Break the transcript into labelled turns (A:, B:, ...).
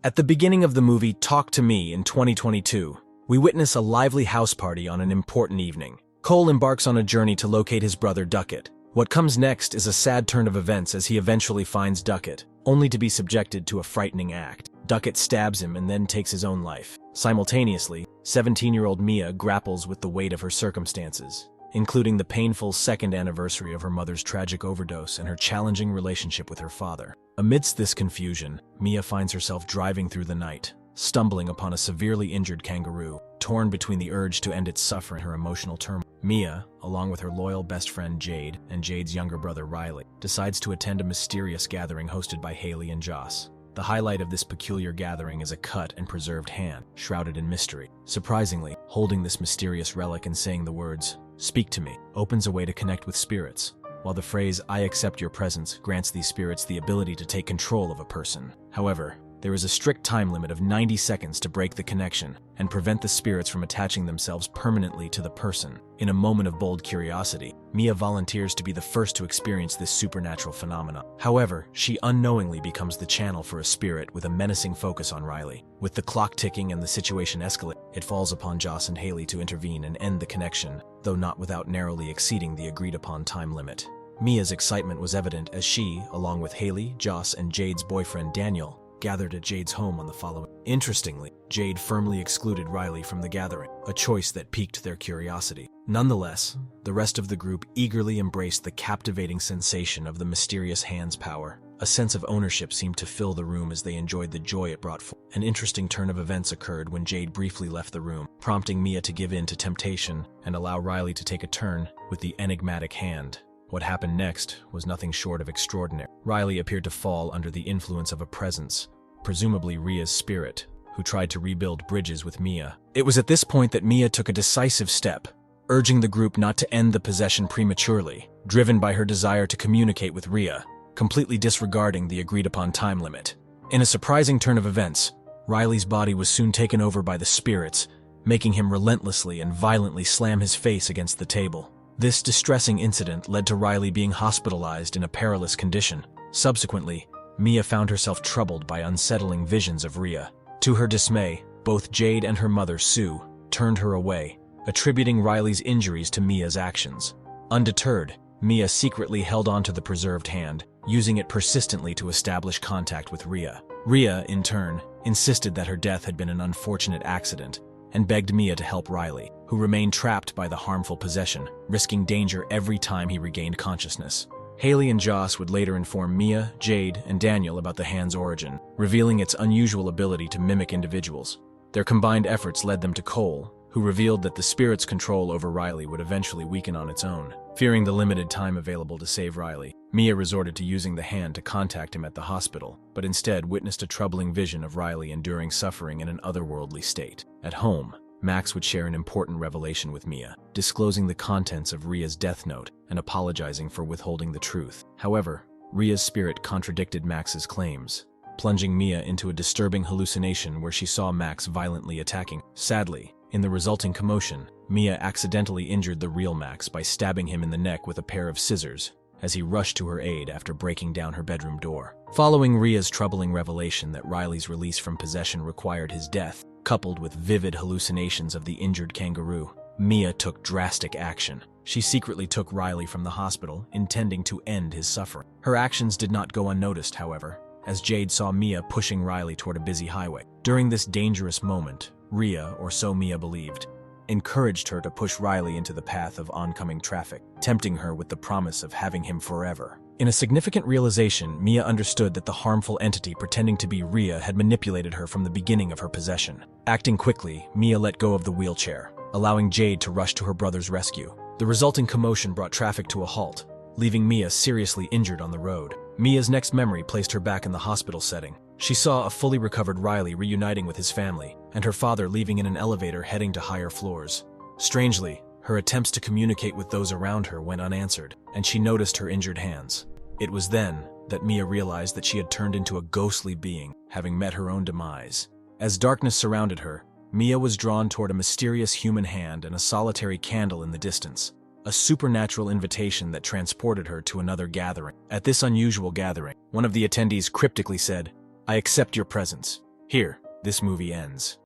A: At the beginning of the movie Talk to Me in 2022, we witness a lively house party on an important evening. Cole embarks on a journey to locate his brother Duckett. What comes next is a sad turn of events as he eventually finds Duckett, only to be subjected to a frightening act. Duckett stabs him and then takes his own life. Simultaneously, 17-year-old Mia grapples with the weight of her circumstances, including the painful second anniversary of her mother's tragic overdose and her challenging relationship with her father. Amidst this confusion, Mia finds herself driving through the night, stumbling upon a severely injured kangaroo, torn between the urge to end its suffering and her emotional turmoil. Mia, along with her loyal best friend Jade and Jade's younger brother Riley, decides to attend a mysterious gathering hosted by Haley and Joss. The highlight of this peculiar gathering is a cut and preserved hand, shrouded in mystery. Surprisingly, holding this mysterious relic and saying the words, "Speak to me," opens a way to connect with spirits, while the phrase, "I accept your presence," grants these spirits the ability to take control of a person. However, there is a strict time limit of 90 seconds to break the connection and prevent the spirits from attaching themselves permanently to the person. In a moment of bold curiosity, Mia volunteers to be the first to experience this supernatural phenomenon. However, she unknowingly becomes the channel for a spirit with a menacing focus on Riley. With the clock ticking and the situation escalating, it falls upon Joss and Haley to intervene and end the connection, though not without narrowly exceeding the agreed-upon time limit. Mia's excitement was evident as she, along with Haley, Joss, and Jade's boyfriend Daniel, gathered at Jade's home on the following. Interestingly, Jade firmly excluded Riley from the gathering, a choice that piqued their curiosity. Nonetheless, the rest of the group eagerly embraced the captivating sensation of the mysterious hand's power. A sense of ownership seemed to fill the room as they enjoyed the joy it brought forth. An interesting turn of events occurred when Jade briefly left the room, prompting Mia to give in to temptation and allow Riley to take a turn with the enigmatic hand. What happened next was nothing short of extraordinary. Riley appeared to fall under the influence of a presence, presumably Rhea's spirit, who tried to rebuild bridges with Mia. It was at this point that Mia took a decisive step, urging the group not to end the possession prematurely, driven by her desire to communicate with Rhea, completely disregarding the agreed-upon time limit. In a surprising turn of events, Riley's body was soon taken over by the spirits, making him relentlessly and violently slam his face against the table. This distressing incident led to Riley being hospitalized in a perilous condition. Subsequently, Mia found herself troubled by unsettling visions of Rhea. To her dismay, both Jade and her mother, Sue, turned her away, attributing Riley's injuries to Mia's actions. Undeterred, Mia secretly held onto the preserved hand, using it persistently to establish contact with Rhea. Rhea, in turn, insisted that her death had been an unfortunate accident, and begged Mia to help Riley, who remained trapped by the harmful possession, risking danger every time he regained consciousness. Haley and Joss would later inform Mia, Jade, and Daniel about the hand's origin, revealing its unusual ability to mimic individuals. Their combined efforts led them to Cole, who revealed that the spirit's control over Riley would eventually weaken on its own. Fearing the limited time available to save Riley, Mia resorted to using the hand to contact him at the hospital, but instead witnessed a troubling vision of Riley enduring suffering in an otherworldly state. At home, Max would share an important revelation with Mia, disclosing the contents of Rhea's death note and apologizing for withholding the truth. However, Rhea's spirit contradicted Max's claims, plunging Mia into a disturbing hallucination where she saw Max violently attacking. Sadly, in the resulting commotion, Mia accidentally injured the real Max by stabbing him in the neck with a pair of scissors as he rushed to her aid after breaking down her bedroom door. Following Rhea's troubling revelation that Riley's release from possession required his death, coupled with vivid hallucinations of the injured kangaroo, Mia took drastic action. She secretly took Riley from the hospital, intending to end his suffering. Her actions did not go unnoticed, however, as Jade saw Mia pushing Riley toward a busy highway. During this dangerous moment, Rhea, or so Mia believed, encouraged her to push Riley into the path of oncoming traffic, tempting her with the promise of having him forever. In a significant realization, Mia understood that the harmful entity pretending to be Rhea had manipulated her from the beginning of her possession. Acting quickly, Mia let go of the wheelchair, allowing Jade to rush to her brother's rescue. The resulting commotion brought traffic to a halt, leaving Mia seriously injured on the road. Mia's next memory placed her back in the hospital setting. She saw a fully recovered Riley reuniting with his family, and her father leaving in an elevator heading to higher floors. Strangely, her attempts to communicate with those around her went unanswered, and she noticed her injured hands. It was then that Mia realized that she had turned into a ghostly being, having met her own demise. As darkness surrounded her, Mia was drawn toward a mysterious human hand and a solitary candle in the distance, a supernatural invitation that transported her to another gathering. At this unusual gathering, one of the attendees cryptically said, "I accept your presence." Here, this movie ends.